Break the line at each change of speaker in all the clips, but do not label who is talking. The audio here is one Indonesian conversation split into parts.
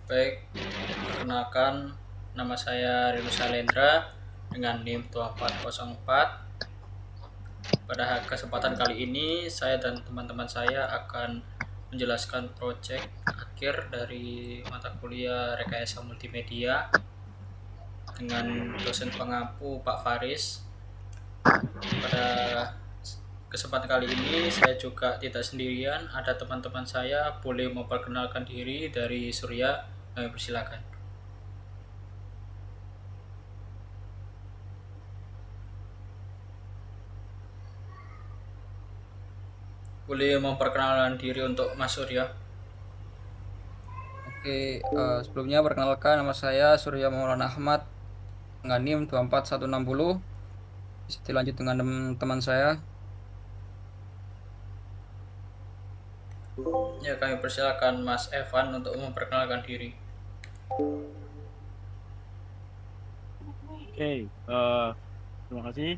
Baik, perkenalkan nama saya Rino Salendra dengan NIM 2404. Pada kesempatan kali ini saya dan teman-teman saya akan menjelaskan proyek akhir dari mata kuliah Rekayasa Multimedia dengan dosen pengampu Pak Faris. Pada kesempatan kali ini saya juga tidak sendirian, ada teman-teman saya. Boleh memperkenalkan diri. Dari Surya, kami persilakan. Boleh memperkenalkan diri untuk Mas Surya.
Oke, sebelumnya perkenalkan nama saya Surya Maulana Ahmad dengan NIM 24160. Bisa dilanjut dengan teman saya.
Ya, kami persilakan Mas Evan untuk memperkenalkan diri.
Oke, terima kasih.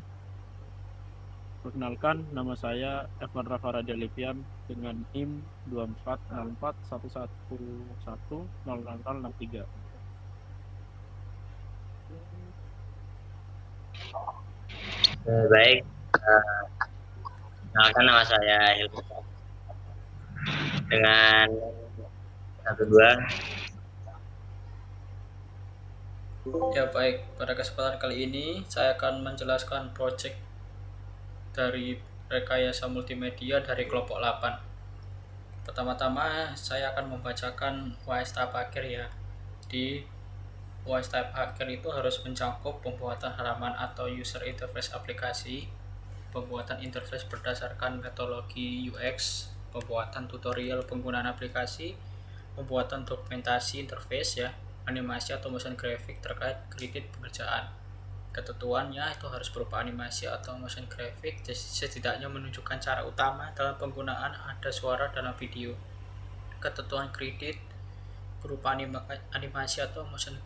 Perkenalkan, nama saya Evan Rafa Radialipian dengan NIM 24041111000063.
Baik, kenalkan nama saya Hilman dengan 12.
Ya, baik, pada kesempatan kali ini saya akan menjelaskan proyek dari Rekayasa Multimedia dari kelompok 8. Pertama-tama saya akan membacakan UAS tahap akhir ya. Di UAS tahap akhir itu harus mencakup pembuatan halaman atau user interface aplikasi, pembuatan interface berdasarkan metodologi UX, pembuatan tutorial penggunaan aplikasi, pembuatan dokumentasi interface ya, animasi atau motion graphic terkait kredit pekerjaan. Ketentuannya itu harus berupa animasi atau motion graphic, setidaknya menunjukkan cara utama dalam penggunaan ada suara dalam video. Ketentuan kredit berupa animasi atau motion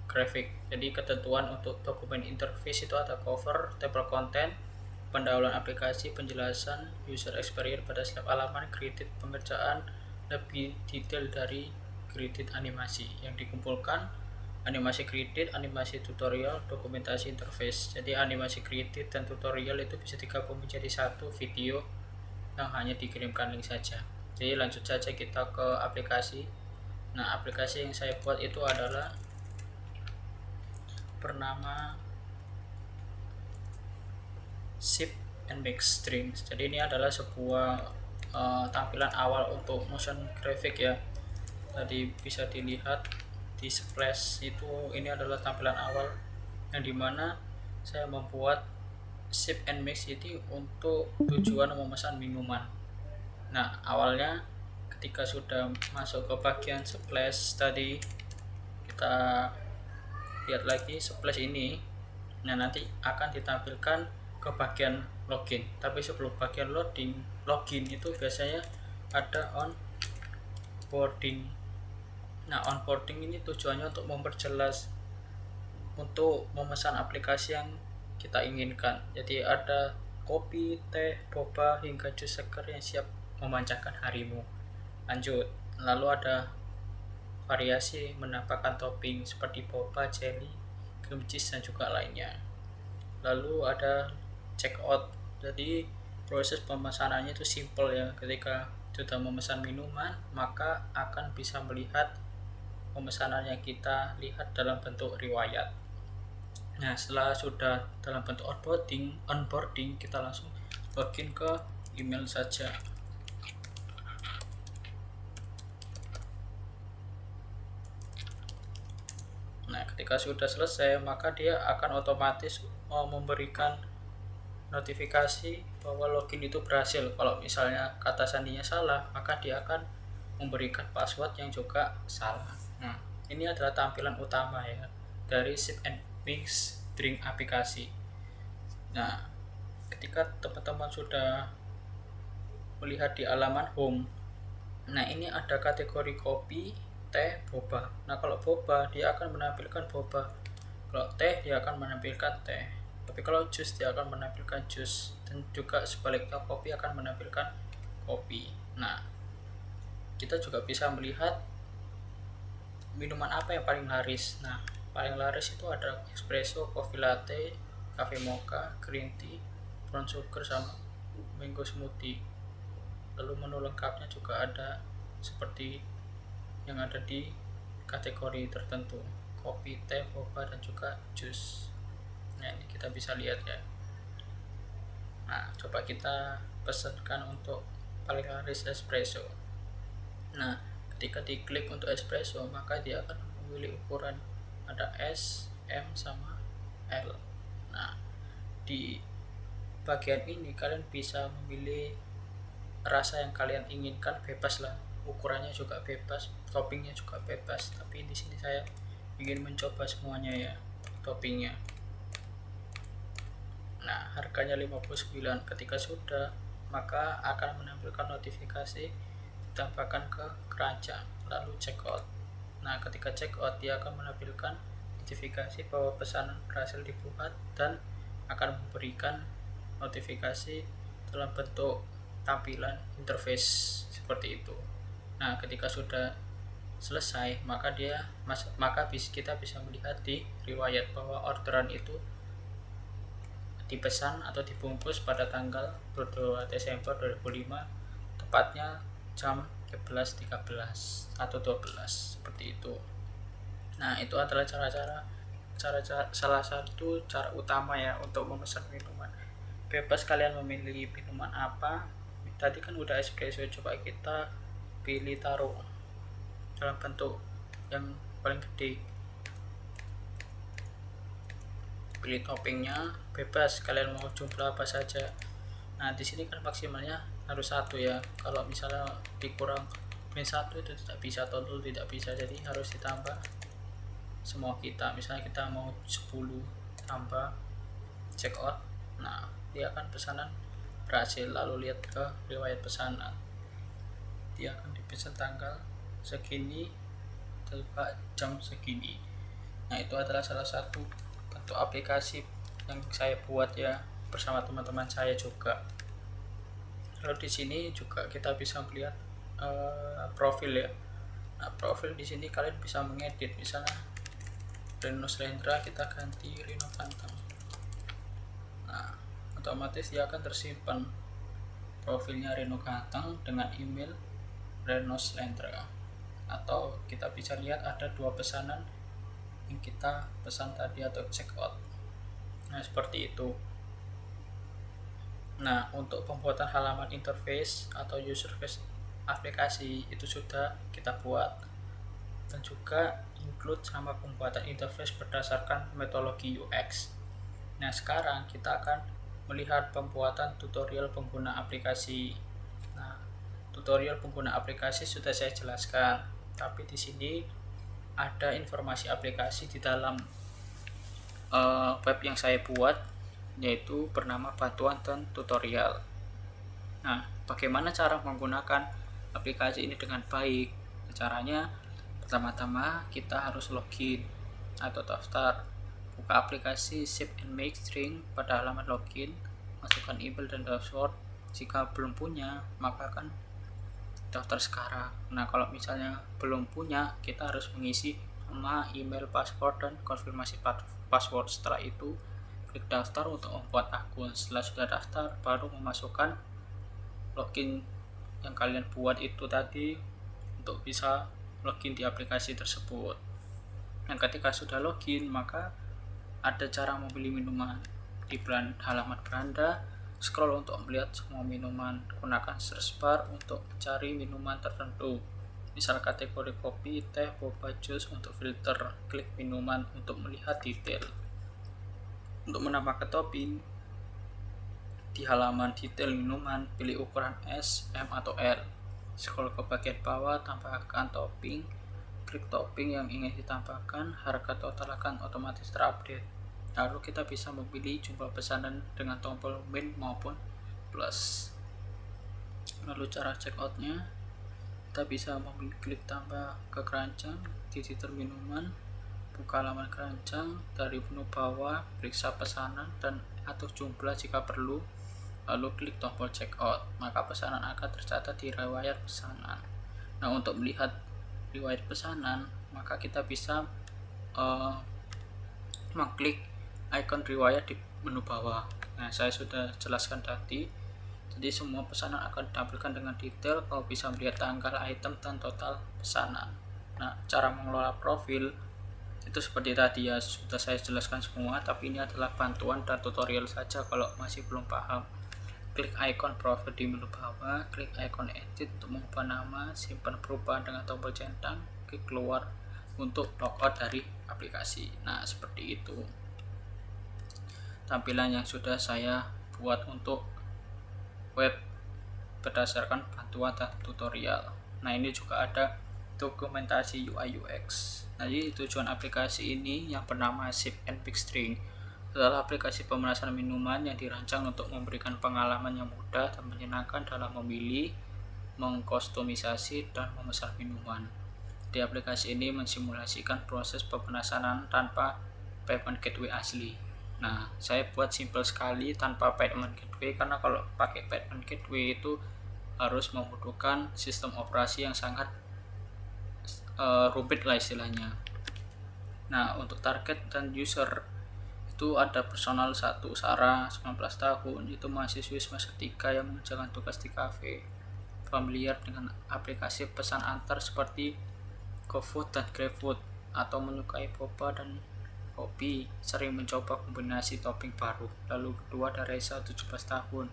graphic. Jadi ketentuan untuk dokumen interface itu ada cover, table content, pendahuluan aplikasi, penjelasan user experience pada setiap halaman, kredit pengerjaan lebih detail dari kredit animasi yang dikumpulkan. Animasi kredit, animasi tutorial, dokumentasi interface. Jadi animasi kredit dan tutorial itu bisa digabung menjadi satu video yang hanya dikirimkan link saja. Jadi lanjut saja kita ke aplikasi. Nah, aplikasi yang saya buat itu adalah bernama Ship and Mix Strings. Jadi ini adalah sebuah tampilan awal untuk motion graphic ya. Tadi bisa dilihat di splash itu, ini adalah tampilan awal yang dimana saya membuat Ship and Mix itu untuk tujuan memesan minuman. Nah, awalnya ketika sudah masuk ke bagian splash tadi, kita lihat lagi splash ini. Nah, nanti akan ditampilkan ke bagian login. Tapi sebelum bagian login itu biasanya ada onboarding. Nah, onboarding ini tujuannya untuk memperjelas untuk memesan aplikasi yang kita inginkan. Jadi ada kopi, teh, boba, hingga jus seger yang siap memanjakan harimu. Lanjut, lalu ada variasi menambahkan topping seperti boba, jelly, cream cheese, dan juga lainnya. Lalu ada checkout. Jadi proses pemesanannya itu simple ya. Ketika sudah memesan minuman, maka akan bisa melihat pemesanan yang kita lihat dalam bentuk riwayat. Nah, setelah sudah dalam bentuk onboarding, kita langsung login ke email saja. Nah, ketika sudah selesai, maka dia akan otomatis memberikan notifikasi bahwa login itu berhasil. Kalau misalnya kata sandinya salah, maka dia akan memberikan password yang juga salah. Nah, ini adalah tampilan utama ya dari Ship and Mix Drink aplikasi. Nah, ketika teman-teman sudah melihat di halaman home, nah ini ada kategori kopi, teh, boba. Nah, kalau boba dia akan menampilkan boba, kalau teh dia akan menampilkan teh, tapi kalau jus dia akan menampilkan jus, dan juga sebaliknya kopi akan menampilkan kopi. Nah, kita juga bisa melihat minuman apa yang paling laris. Nah, paling laris itu ada espresso, coffee latte, cafe mocha, green tea, brown sugar, sama mango smoothie. Lalu menu lengkapnya juga ada seperti yang ada di kategori tertentu, kopi, teh, boba, dan juga jus. Nah, ini kita bisa lihat ya. Nah, coba kita pesankan untuk paling laris espresso. Nah, ketika diklik untuk espresso, maka dia akan memilih ukuran ada S, M, sama L. Nah, di bagian ini kalian bisa memilih rasa yang kalian inginkan, bebas lah, ukurannya juga bebas, toppingnya juga bebas. Tapi di sini saya ingin mencoba semuanya ya, toppingnya. Nah, harganya 59. Ketika sudah, maka akan menampilkan notifikasi ditambahkan ke keranjang, lalu check out. Nah, ketika check out, dia akan menampilkan notifikasi bahwa pesanan berhasil dibuat dan akan memberikan notifikasi dalam bentuk tampilan interface seperti itu. Nah, ketika sudah selesai, maka kita bisa melihat di riwayat bahwa orderan itu dipesan atau dibungkus pada tanggal 22 Desember 2005, tepatnya jam 11.13 atau 12 seperti itu. Nah, itu adalah salah satu cara utama ya untuk memesan minuman. Bebas kalian memilih minuman apa. Tadi kan udah espresso, coba kita pilih taruh dalam bentuk yang paling gede. Pilih toppingnya, bebas kalian mau jumlah apa saja. Nah, di sini kan maksimalnya harus 1 ya. Kalau misalnya dikurang -1 itu tidak bisa, total tidak bisa, jadi harus ditambah semua kita. Misalnya kita mau 10 tambah check out. Nah, dia akan pesanan berhasil. Lalu lihat ke riwayat pesanan, dia akan dipesan tanggal segini, tiba jam segini. Nah, itu adalah salah satu bentuk aplikasi yang saya buat ya bersama teman-teman saya juga. Lalu di sini juga kita bisa melihat profil ya. Nah, profil di sini kalian bisa mengedit, misalnya Reno Slendra kita ganti Reno Ganteng. Nah, otomatis dia akan tersimpan profilnya Reno Ganteng dengan email Reno Slendra. Atau kita bisa lihat ada 2 pesanan yang kita pesan tadi atau check out. Nah, seperti itu. Nah, untuk pembuatan halaman interface atau user face aplikasi itu sudah kita buat, dan juga include sama pembuatan interface berdasarkan metodologi UX. Nah, sekarang kita akan melihat pembuatan tutorial pengguna aplikasi. Nah, tutorial pengguna aplikasi sudah saya jelaskan, tapi di sini ada informasi aplikasi di dalam web yang saya buat, yaitu bernama bantuan dan tutorial. Nah, bagaimana cara menggunakan aplikasi ini dengan baik? Caranya, pertama-tama kita harus login atau daftar. Buka aplikasi Save and Make String pada halaman login, masukkan email dan password. Jika belum punya, maka akan daftar sekarang. Nah, kalau misalnya belum punya, kita harus mengisi nama, email, password, dan konfirmasi password. Setelah itu klik daftar untuk membuat akun. Setelah sudah daftar, baru memasukkan login yang kalian buat itu tadi untuk bisa login di aplikasi tersebut. Dan ketika sudah login, maka ada cara memilih minuman. Di halaman beranda, scroll untuk melihat semua minuman. Gunakan search bar untuk mencari minuman tertentu, misal kategori kopi, teh, boba, jus. Untuk filter, klik minuman untuk melihat detail. Untuk menambahkan topping, di halaman detail minuman, pilih ukuran S, M, atau L. Scroll ke bagian bawah, tambahkan topping, klik topping yang ingin ditambahkan, harga total akan otomatis terupdate. Lalu kita bisa memilih jumlah pesanan dengan tombol min maupun plus. Lalu cara checkoutnya, kita bisa memilih klik tambah ke keranjang di detail minuman, buka halaman keranjang, dari menu bawah periksa pesanan dan atau jumlah jika perlu, lalu klik tombol checkout, maka pesanan akan tercatat di riwayat pesanan. Nah, untuk melihat riwayat pesanan, maka kita bisa mengklik icon riwayat di menu bawah. Nah, saya sudah jelaskan tadi. Jadi semua pesanan akan ditampilkan dengan detail. Kau bisa melihat tanggal, item, dan total pesanan. Nah, cara mengelola profil itu seperti tadi ya, sudah saya jelaskan semua, tapi ini adalah bantuan dan tutorial saja. Kalau masih belum paham, klik icon profil di menu bawah, klik icon edit untuk mengubah nama, simpan perubahan dengan tombol centang, klik keluar untuk logout dari aplikasi. Nah, seperti itu tampilan yang sudah saya buat untuk web berdasarkan bantuan dan tutorial. Nah, ini juga ada dokumentasi UI UX. Jadi tujuan aplikasi ini yang bernama Sip and Pick String adalah aplikasi pemanasan minuman yang dirancang untuk memberikan pengalaman yang mudah dan menyenangkan dalam memilih, mengkustomisasi, dan memesan minuman. Di aplikasi ini mensimulasikan proses pemanasan tanpa payment gateway asli. Nah, saya buat simple sekali tanpa payment gateway, karena kalau pakai payment gateway itu harus membutuhkan sistem operasi yang sangat rumit lah istilahnya. Nah, untuk target dan user itu ada personal 1 Sarah 19 tahun, itu mahasiswi semester 3 yang mengerjakan tugas di kafe, familiar dengan aplikasi pesan antar seperti GoFood dan GrabFood, atau menyukai boba dan kopi, sering mencoba kombinasi topping baru. Lalu kedua ada Reza 17 tahun,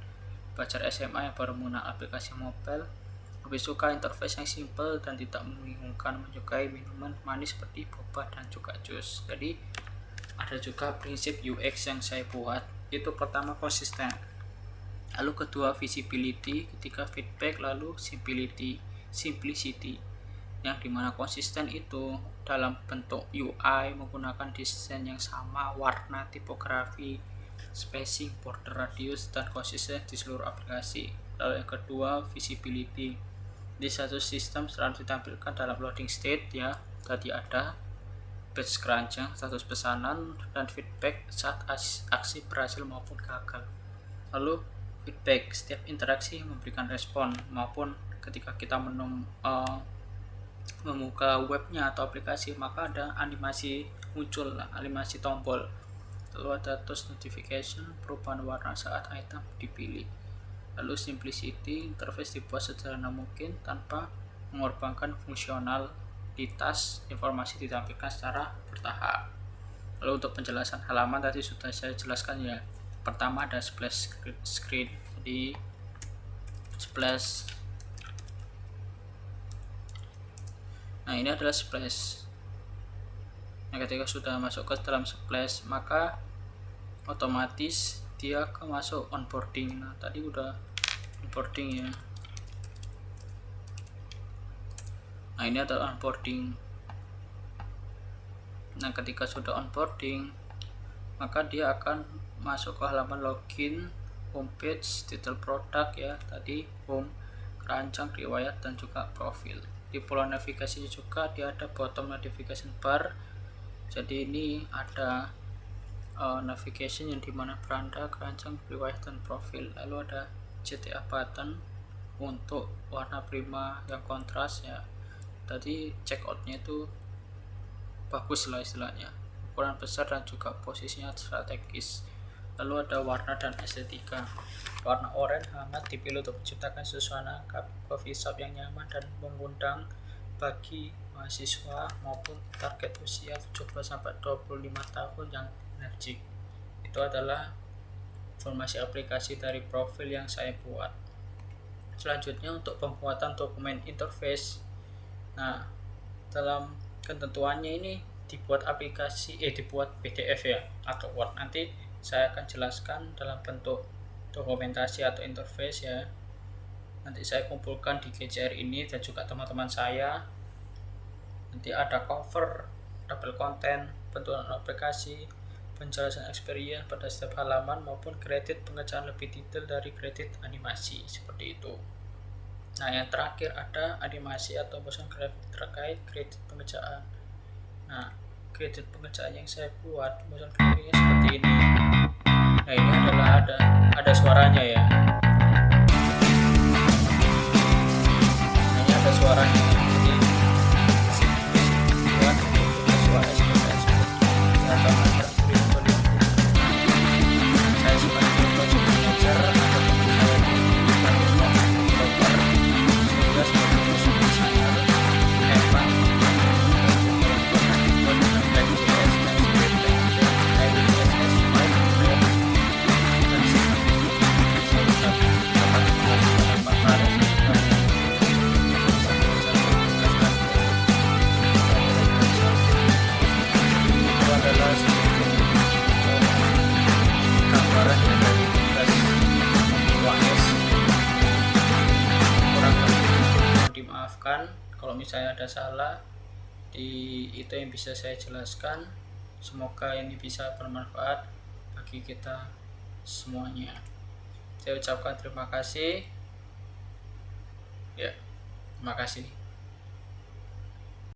pelajar SMA yang baru menggunakan aplikasi mobile, lebih suka interface yang simple dan tidak membingungkan, menyukai minuman manis seperti boba dan juga jus. Jadi ada juga prinsip UX yang saya buat. Itu pertama konsisten, lalu kedua visibility, ketiga feedback, lalu simplicity, yang dimana konsisten itu dalam bentuk UI menggunakan desain yang sama, warna, tipografi, spacing, border radius, dan konsisten di seluruh aplikasi. Lalu yang kedua visibility, di satu sistem selalu ditampilkan dalam loading state ya, tadi ada batch keranjang, status pesanan, dan feedback saat aksi berhasil maupun gagal. Lalu feedback, setiap interaksi memberikan respon, maupun ketika kita membuka webnya atau aplikasi, maka ada animasi muncul, animasi tombol. Lalu ada touch notification, perubahan warna saat item dipilih. Lalu simplicity, interface dibuat sederhana mungkin tanpa mengorbankan fungsionalitas, informasi ditampilkan secara bertahap. Lalu untuk penjelasan halaman tadi sudah saya jelaskan ya. Pertama ada splash screen, jadi splash. Nah, ini adalah splash. Nah, ketika sudah masuk ke dalam splash, maka otomatis dia akan masuk onboarding. Nah, tadi udah onboarding ya. Nah, ini adalah onboarding. Nah, ketika sudah onboarding, maka dia akan masuk ke halaman login, homepage, detail produk ya, tadi home, keranjang, riwayat, dan juga profil. Di pola navigasinya juga dia ada bottom navigation bar. Jadi ini ada navigation yang dimana beranda, keranjang, riwayat, dan profil. Lalu ada CTA button untuk warna prima yang kontras ya. Tadi checkoutnya itu bagus lah istilahnya, ukuran besar dan juga posisinya strategis. Lalu ada warna dan estetika. Warna oranye hangat dipilih untuk menciptakan suasana coffee shop yang nyaman dan mengundang bagi mahasiswa maupun target usia 17-25 tahun yang energik. Itu adalah informasi aplikasi dari profil yang saya buat. Selanjutnya untuk pembuatan dokumen interface. Nah, dalam ketentuannya ini dibuat dibuat PDF ya atau Word. Nanti saya akan jelaskan dalam bentuk dokumentasi atau interface ya. Nanti saya kumpulkan di GCR ini dan juga teman-teman saya. Nanti ada cover, tabel konten, bentukan aplikasi, penjelasan experience pada setiap halaman, maupun kredit pengerjaan lebih detail dari kredit animasi seperti itu. Nah, yang terakhir ada animasi atau motion graphic terkait kredit pengerjaan. Nah, kredit pengerjaan yang saya buat motion graphicnya seperti ini. Nah, ini adalah ada suaranya ya. Nah, ini ada suaranya. Jadi Kalau misalnya ada salah di itu yang bisa saya jelaskan. Semoga ini bisa bermanfaat bagi kita semuanya. Saya ucapkan terima kasih. Ya, terima kasih.